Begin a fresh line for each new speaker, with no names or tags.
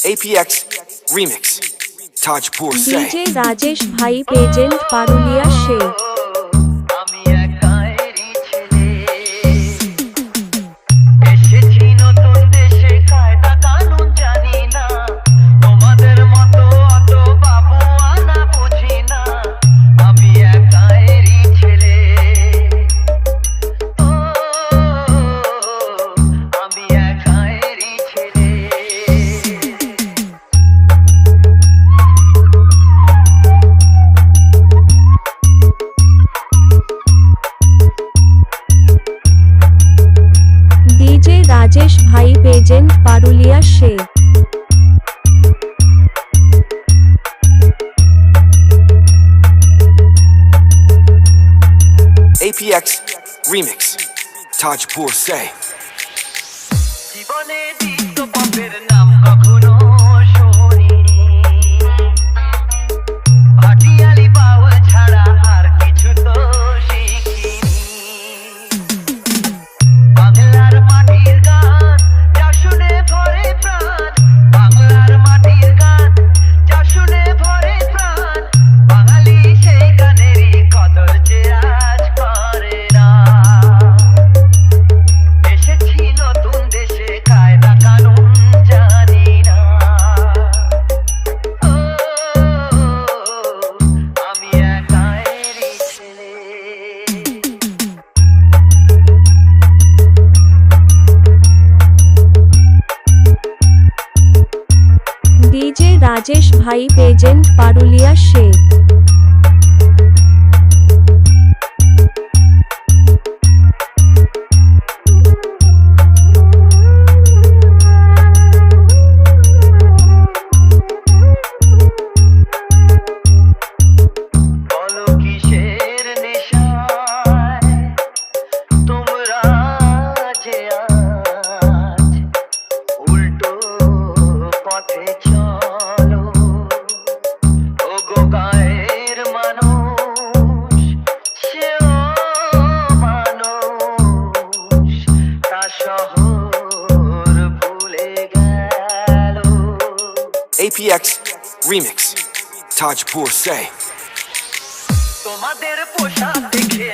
APX Remix Tajpur Say
DJ Rajesh ভাই পেজেন্ট পারুলিয়া সে রাজেশ ভাই পেজেন্ট পারুলিয়া সে
APX Remix Tajpur Say
জীবনে দিত পাপের নাম কখনো শুনিনি ভাটিয়ালি পাওয়া ছাড়া আর কিছু তো শিখিনি বাংলার মাটির গান যা শুনে ভরে প্রাণ বাংলার মাটির গান যা শুনে ভরে প্রাণ বাঙালি সেই গানেরই কদর যে আজ করে না এসেছি নতুন দেশে কায়দা কানুন জানি না আমি একাইরি ছেলে
DJ রাজেশ ভাই পেজেন্ট পারুলিয়া সে
বলো কিসের নেশায় তোমরা যে আজ উল্টো পথে চলো ওগো গায়ের মানুষ সেও মানুষ তা শহর ভুলে গেল
APX Remix Tajpur Say
তোমাদের পোশাক দেখে